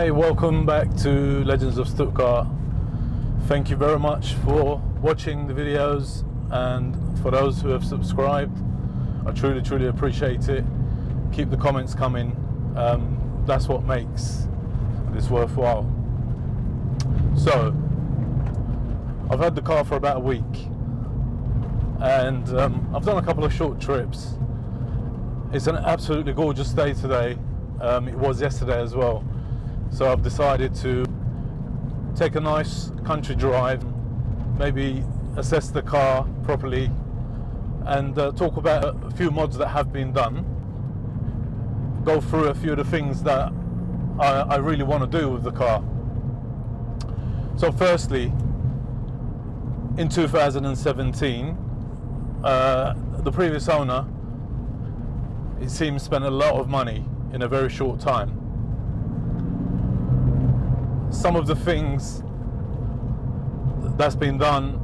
Hi, welcome back to Legends of Stuttgart. Thank you very much for watching the videos, and for those who have subscribed, I truly appreciate it. Keep the comments coming. That's what makes this worthwhile. So I've had the car for about a week, and I've done a couple of short trips. It's an absolutely gorgeous day today. It was yesterday as well. So I've decided to take a nice country drive, maybe assess the car properly, and talk about a few mods that have been done. Go through a few of the things that I really want to do with the car. So firstly, in 2017, the previous owner, it seems, spent a lot of money in a very short time. Some of the things that's been done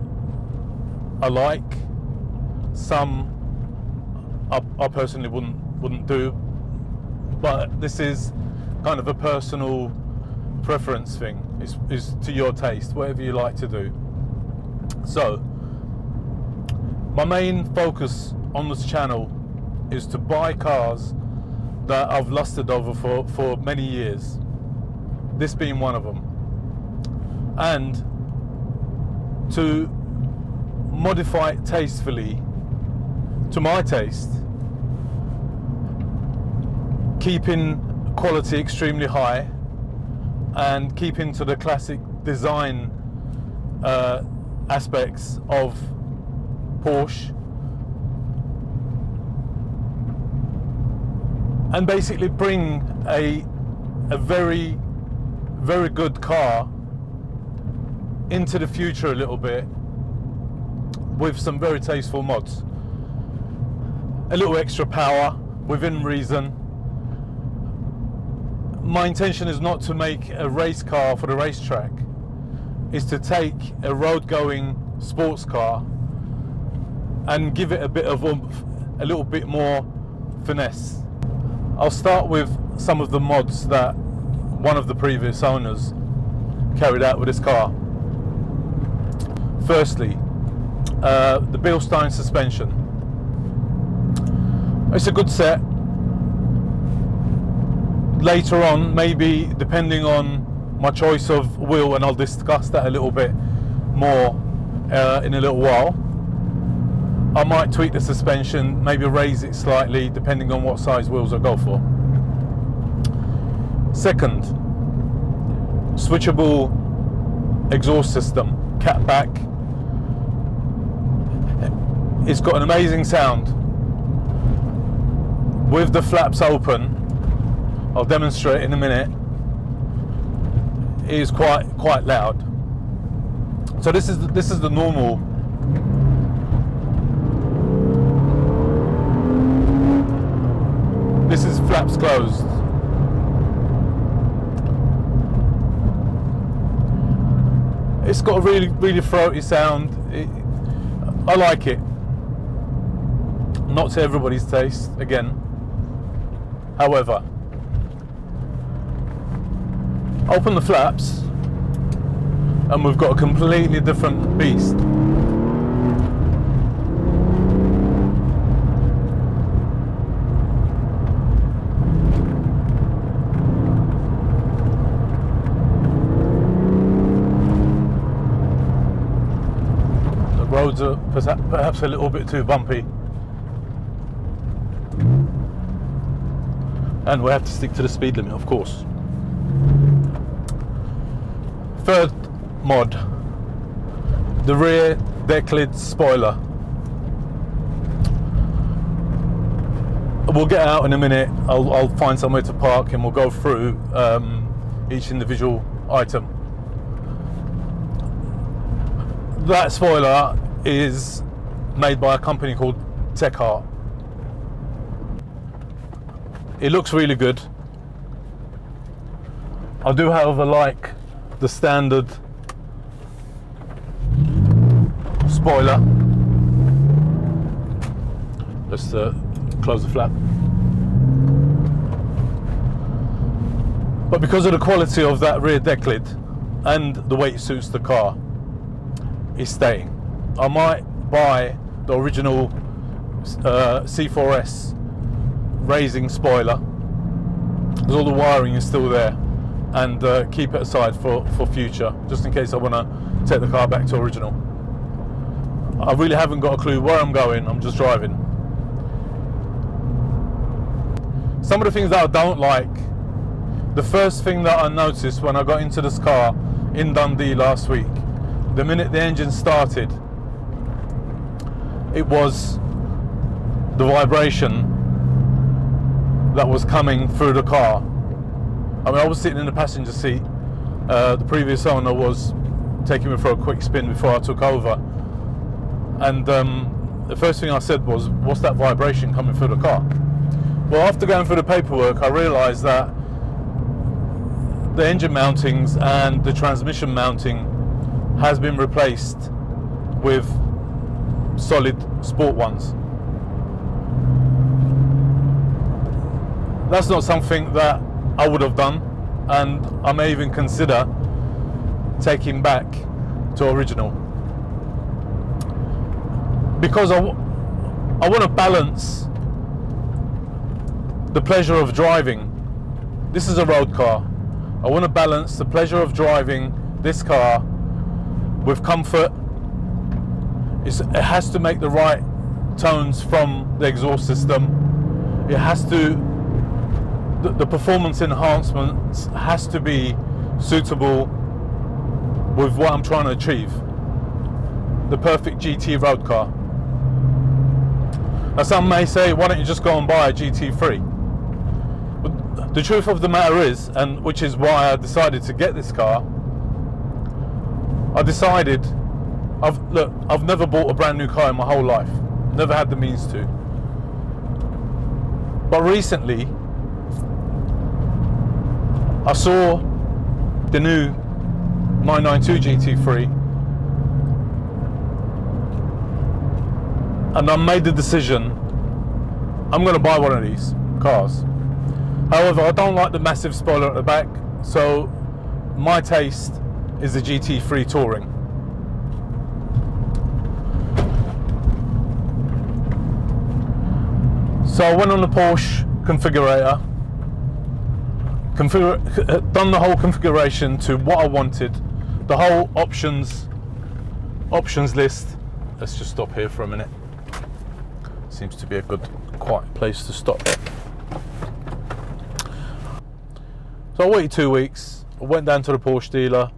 I like, some I personally wouldn't do, but this is kind of a personal preference thing. It's to your taste, whatever you like to do. So my main focus on this channel is to buy cars that I've lusted over for many years, this being one of them, and to modify it tastefully to my taste, keeping quality extremely high and keeping to the classic design aspects of Porsche, and basically bring a very good car into the future a little bit with some very tasteful mods. A little extra power within reason. My intention is not to make a race car for the racetrack. It's to take a road-going sports car and give it a bit of oomph, a little bit more finesse. I'll start with some of the mods that one of the previous owners carried out with this car. Firstly, the Bilstein suspension. It's a good set. Later on, maybe depending on my choice of wheel, and I'll discuss that a little bit more in a little while, I might tweak the suspension, maybe raise it slightly depending on what size wheels I go for. Second, switchable exhaust system, catback. It's got an amazing sound. With the flaps open, I'll demonstrate in a minute, it is quite loud. So this is the normal. This is flaps closed. It's got a really throaty sound. I like it. Not to everybody's taste, again. However, open the flaps and we've got a completely different beast. The roads are perhaps a little bit too bumpy, and we have to stick to the speed limit, of course. Third mod, the rear deck lid spoiler. We'll get out in a minute. I'll find somewhere to park and we'll go through each individual item. That spoiler is made by a company called TechArt. It looks really good. I do, however, like the standard spoiler. Let's close the flap. But because of the quality of that rear deck lid and the way it suits the car, it's staying. I might buy the original C4S raising spoiler, because all the wiring is still there, and keep it aside for future, just in case I want to take the car back to original. I really haven't got a clue where I'm going, I'm just driving. Some of the things that I don't like, the first thing that I noticed when I got into this car in Dundee last week, the minute the engine started, it was the vibration that was coming through the car. I mean, I was sitting in the passenger seat. The previous owner was taking me for a quick spin before I took over. And the first thing I said was, what's that vibration coming through the car? Well, after going through the paperwork, I realised that the engine mountings and the transmission mounting has been replaced with solid sport ones. That's not something that I would have done, and I may even consider taking back to original, because I want to balance the pleasure of driving. This is a road car. I want to balance the pleasure of driving this car with comfort. It has to make the right tones from the exhaust system. It has to, the performance enhancements has to be suitable with what I'm trying to achieve. The perfect GT road car. Now some may say, why don't you just go and buy a GT3? But the truth of the matter is, and which is why I decided to get this car, I decided, I've never bought a brand new car in my whole life. Never had the means to. But recently, I saw the new 992 GT3, and I made the decision, I'm going to buy one of these cars. However, I don't like the massive spoiler at the back, so my taste is the GT3 Touring. So I went on the Porsche configurator, done the whole configuration to what I wanted, the whole options list. Let's just stop here for a minute. Seems to be a good, quiet place to stop. So I waited 2 weeks. I went down to the Porsche dealer,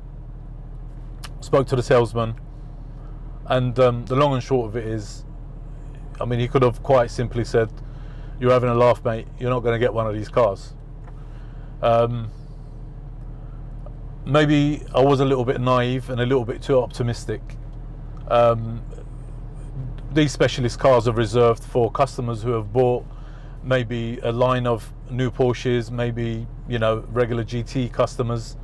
spoke to the salesman, and the long and short of it is, I mean, he could have quite simply said, "You're having a laugh, mate. You're not going to get one of these cars." Maybe I was a little bit naive and a little bit too optimistic. These specialist cars are reserved for customers who have bought maybe a line of new Porsches, maybe, you know, regular GT customers.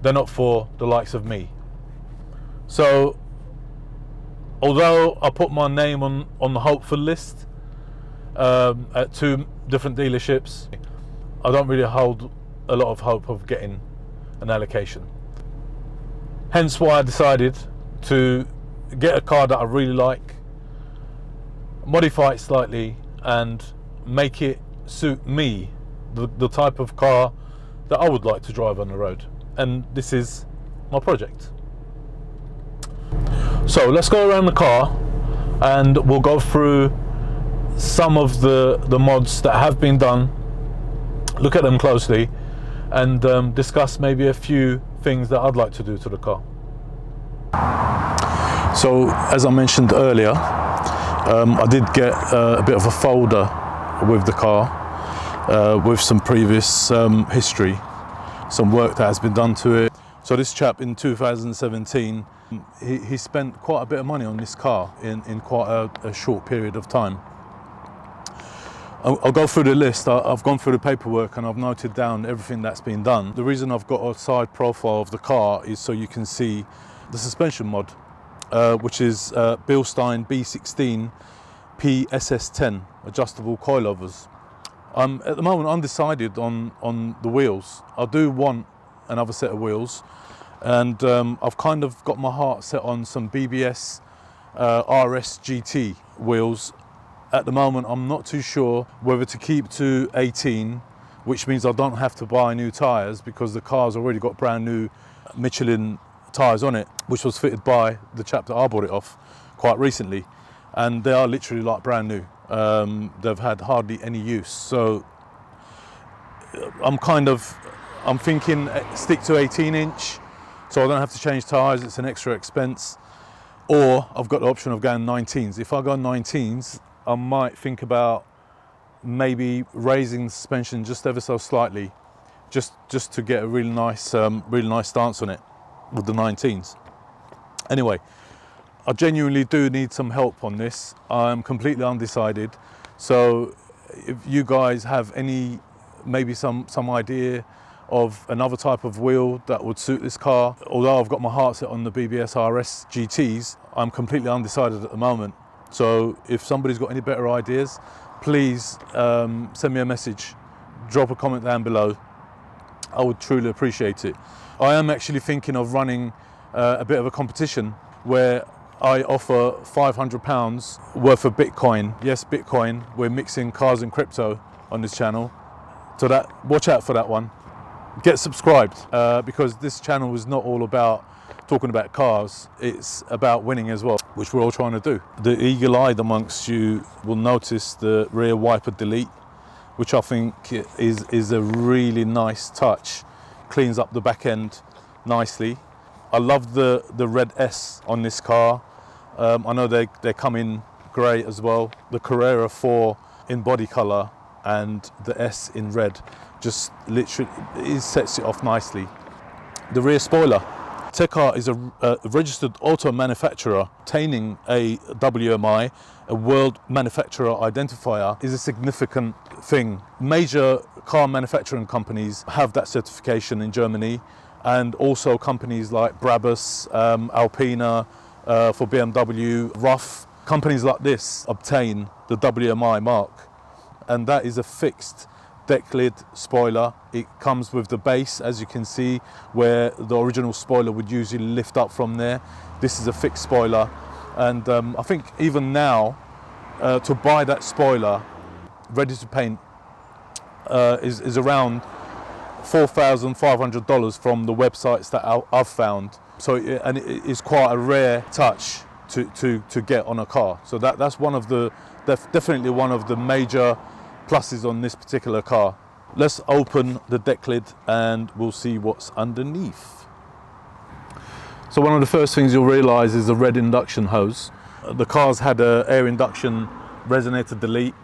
They're not for the likes of me. So although I put my name on the hopeful list at 2 different dealerships, I don't really hold a lot of hope of getting an allocation. Hence why I decided to get a car that I really like, modify it slightly, and make it suit me, the type of car that I would like to drive on the road. And this is my project. So let's go around the car and we'll go through some of the mods that have been done, look at them closely, and discuss maybe a few things that I'd like to do to the car. So as I mentioned earlier, I did get a bit of a folder with the car with some previous history, some work that has been done to it. So this chap in 2017, he spent quite a bit of money on this car in quite a short period of time. I'll go through the list. I've gone through the paperwork and I've noted down everything that's been done. The reason I've got a side profile of the car is so you can see the suspension mod, which is Bilstein B16 PSS10 adjustable coilovers. I'm at the moment undecided on the wheels. I do want another set of wheels, and I've kind of got my heart set on some BBS RS GT wheels. At the moment, I'm not too sure whether to keep to 18, which means I don't have to buy new tyres because the car's already got brand new Michelin tyres on it, which was fitted by the chap that I bought it off quite recently, and they are literally like brand new. They've had hardly any use, so I'm thinking stick to 18-inch, so I don't have to change tyres. It's an extra expense. Or I've got the option of going 19s. If I go 19s, I might think about maybe raising the suspension just ever so slightly, just to get a really nice stance on it with the 19s. Anyway, I genuinely do need some help on this. I'm completely undecided. So if you guys have maybe some idea of another type of wheel that would suit this car, although I've got my heart set on the BBS RS GTs, I'm completely undecided at the moment. So if somebody's got any better ideas, please send me a message, drop a comment down below. I would truly appreciate it. I am actually thinking of running a bit of a competition where I offer £500 worth of Bitcoin. Yes, Bitcoin. We're mixing cars and crypto on this channel. So watch out for that one. Get subscribed because this channel is not all about talking about cars. It's about winning as well, which we're all trying to do. The eagle-eyed amongst you will notice the rear wiper delete, which I think is a really nice touch. Cleans up the back end nicely. I love the red S on this car. I know they come in grey as well. The Carrera 4 in body colour and the S in red just literally sets it off nicely. The rear spoiler. TechArt is a registered auto manufacturer. Obtaining a WMI, a World Manufacturer Identifier, is a significant thing. Major car manufacturing companies have that certification in Germany, and also companies like Brabus, Alpina, for BMW, RUF. Companies like this obtain the WMI mark, and that is a fixed deck lid spoiler. It comes with the base, as you can see, where the original spoiler would usually lift up from there. This is a fixed spoiler, and I think even now to buy that spoiler ready to paint is around $4,500 from the websites that I've found. So and it is quite a rare touch to get on a car. So that's definitely one of the major pluses on this particular car. Let's open the deck lid and we'll see what's underneath. So one of the first things you'll realise is the red induction hose. The car's had an air induction resonator delete,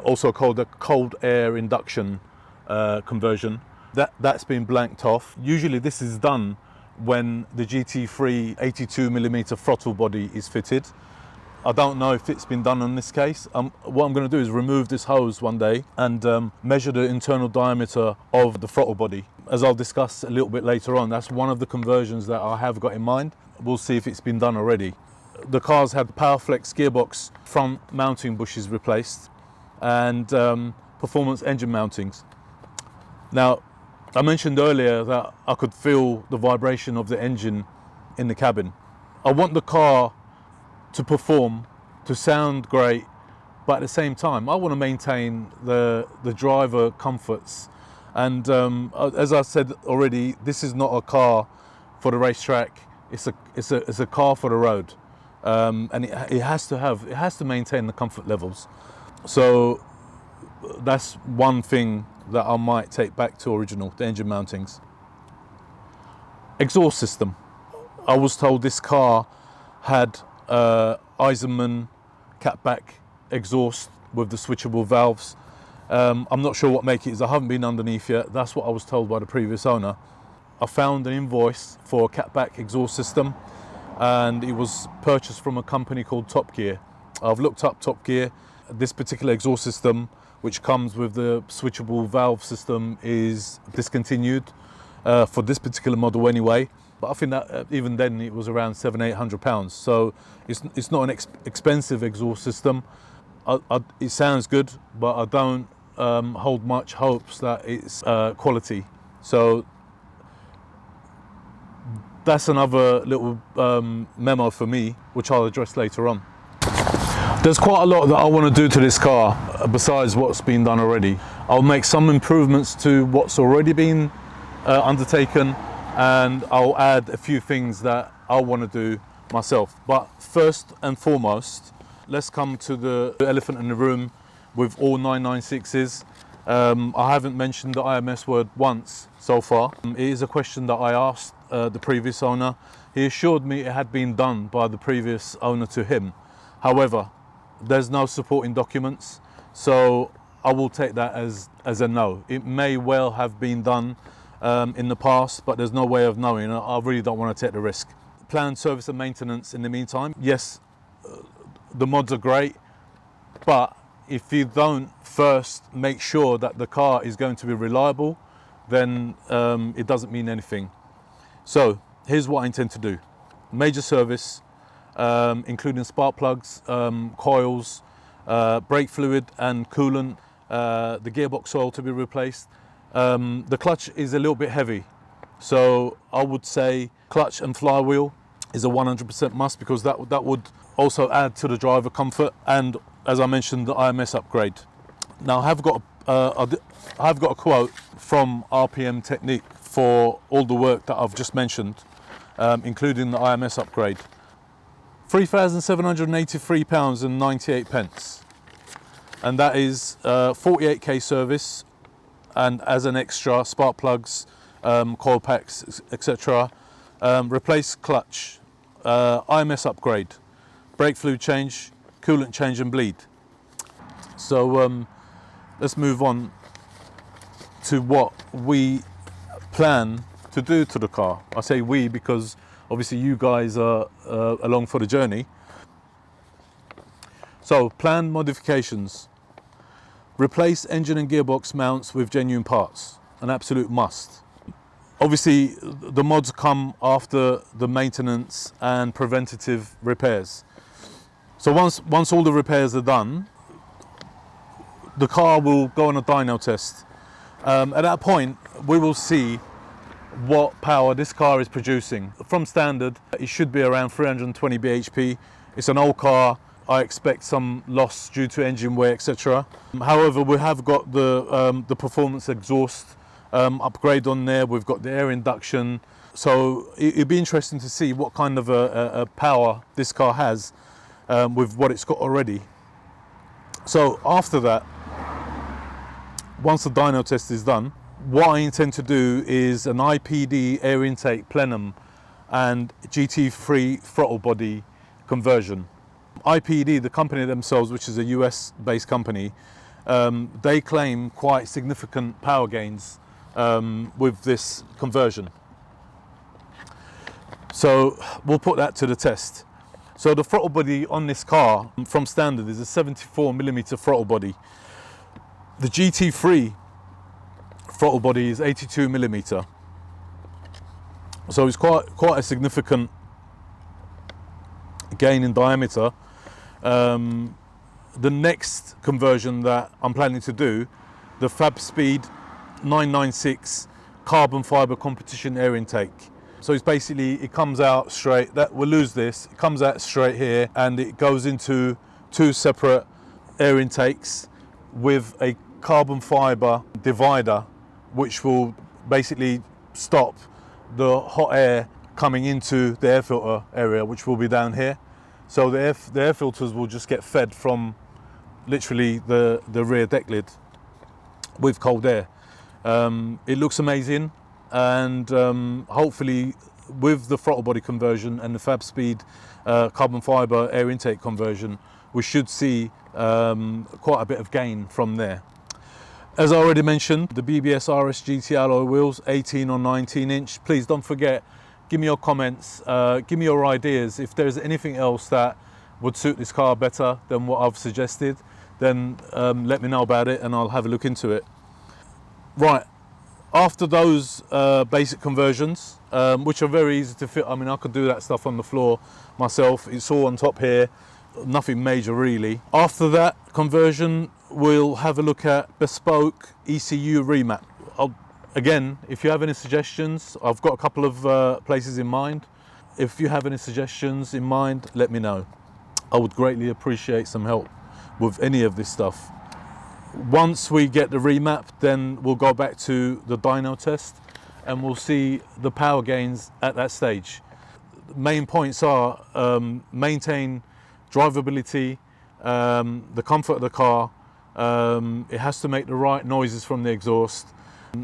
also called a cold air induction conversion. That's been blanked off. Usually this is done when the GT3 82mm throttle body is fitted. I don't know if it's been done in this case. What I'm going to do is remove this hose one day and measure the internal diameter of the throttle body. As I'll discuss a little bit later on, that's one of the conversions that I have got in mind. We'll see if it's been done already. The car's had the Powerflex gearbox front mounting bushes replaced and performance engine mountings. Now, I mentioned earlier that I could feel the vibration of the engine in the cabin. I want the car to perform, to sound great, but at the same time, I want to maintain the driver comforts. And as I said already, this is not a car for the racetrack. It's a car for the road, and it has to maintain the comfort levels. So that's one thing that I might take back to original, the engine mountings. Exhaust system. I was told this car had Eisenman catback exhaust with the switchable valves. I'm not sure what make it is. I haven't been underneath yet. That's what I was told by the previous owner. I found an invoice for a catback exhaust system, and it was purchased from a company called Top Gear. I've looked up Top Gear. This particular exhaust system, which comes with the switchable valve system, is discontinued for this particular model anyway. But I think that even then it was around £700-800. So it's not an expensive exhaust system. It sounds good, but I don't hold much hopes that it's quality. So that's another little memo for me, which I'll address later on. There's quite a lot that I want to do to this car besides what's been done already. I'll make some improvements to what's already been undertaken, and I'll add a few things that I want to do myself. But first and foremost, let's come to the elephant in the room with all 996s. I haven't mentioned the IMS word once so far. It is a question that I asked the previous owner. He assured me it had been done by the previous owner to him. However, there's no supporting documents, so I will take that as a no. It may well have been done in the past, but there's no way of knowing. I really don't want to take the risk. Planned service and maintenance in the meantime. Yes, the mods are great, but if you don't first make sure that the car is going to be reliable, then it doesn't mean anything. So here's what I intend to do. Major service, including spark plugs, coils, brake fluid and coolant, the gearbox oil to be replaced. The clutch is a little bit heavy, so I would say clutch and flywheel is a 100% must, because that would also add to the driver comfort, and as I mentioned, the IMS upgrade. Now I've got a quote from RPM Technique for all the work that I've just mentioned, including the IMS upgrade. £3,783.98, and that is 48k service, and as an extra, spark plugs, coil packs, etc. Replace clutch, IMS upgrade, brake fluid change, coolant change and bleed. So let's move on to what we plan to do to the car. I say we because obviously you guys are along for the journey. So planned modifications. Replace engine and gearbox mounts with genuine parts, an absolute must. Obviously the mods come after the maintenance and preventative repairs. So once all the repairs are done, the car will go on a dyno test. At that point we will see what power this car is producing. From standard, it should be around 320 bhp. It's an old car. I expect some loss due to engine wear, etc. However, we have got the performance exhaust upgrade on there. We've got the air induction. So it'd be interesting to see what kind of a power this car has with what it's got already. So after that, once the dyno test is done, what I intend to do is an IPD air intake plenum and GT3 throttle body conversion. IPD, the company themselves, which is a US based company, they claim quite significant power gains with this conversion. So we'll put that to the test. So the throttle body on this car from standard is a 74mm throttle body. The GT3 throttle body is 82mm. So it's quite a significant gain in diameter. The next conversion that I'm planning to do, the Fab Speed 996 carbon fiber competition air intake. So it's basically, it comes out straight, that we'll lose this, it comes out straight here and it goes into two separate air intakes with a carbon fiber divider, which will basically stop the hot air coming into the air filter area, which will be down here. So the air filters will just get fed from literally the rear deck lid with cold air. It looks amazing, and hopefully with the throttle body conversion and the Fab Speed carbon fiber air intake conversion, we should see quite a bit of gain from there. As I already mentioned, the BBS RS GT alloy wheels, 18 or 19 inch. Please don't forget, give me your comments, give me your ideas. If there's anything else that would suit this car better than what I've suggested, then let me know about it and I'll have a look into it. Right, after those basic conversions, which are very easy to fit, I mean, I could do that stuff on the floor myself. It's all on top here. nothing major really. After that conversion, we'll have a look at bespoke ECU remap. Again, if you have any suggestions, I've got a couple of places in mind. If you have any suggestions in mind, let me know. I would greatly appreciate some help with any of this stuff. Once we get the remap, then we'll go back to the dyno test and we'll see the power gains at that stage. Main points are maintain drivability, the comfort of the car. It has to make the right noises from the exhaust,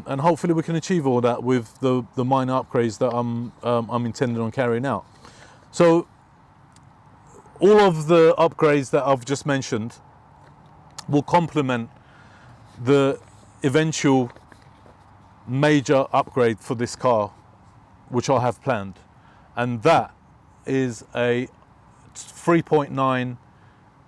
and hopefully we can achieve all that with the minor upgrades that I'm intending on carrying out. So all of the upgrades that I've just mentioned will complement the eventual major upgrade for this car, which I have planned, and that is a 3.9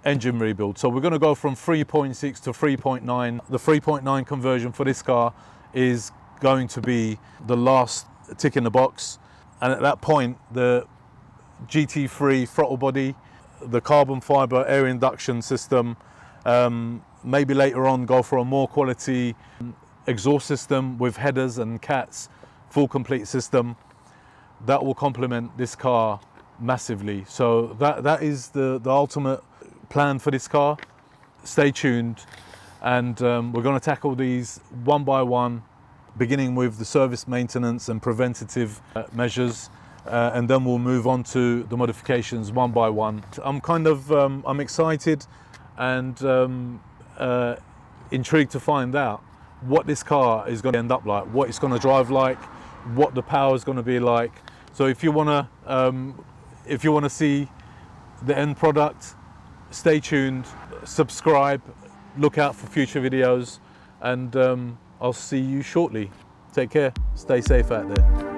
engine rebuild. So we're going to go from 3.6 to 3.9. The 3.9 conversion for this car is going to be the last tick in the box, and at that point the GT3 throttle body, the carbon fiber air induction system, maybe later on go for a more quality exhaust system with headers and cats, full complete system that will complement this car massively. So that is the ultimate plan for this car. Stay tuned, and we're going to tackle these one by one, beginning with the service maintenance and preventative measures, and then we'll move on to the modifications one by one. I'm excited and intrigued to find out what this car is going to end up like, what it's going to drive like, what the power is going to be like. So if you want to see the end product, stay tuned, subscribe, look out for future videos, and I'll see you shortly. Take care, stay safe out there.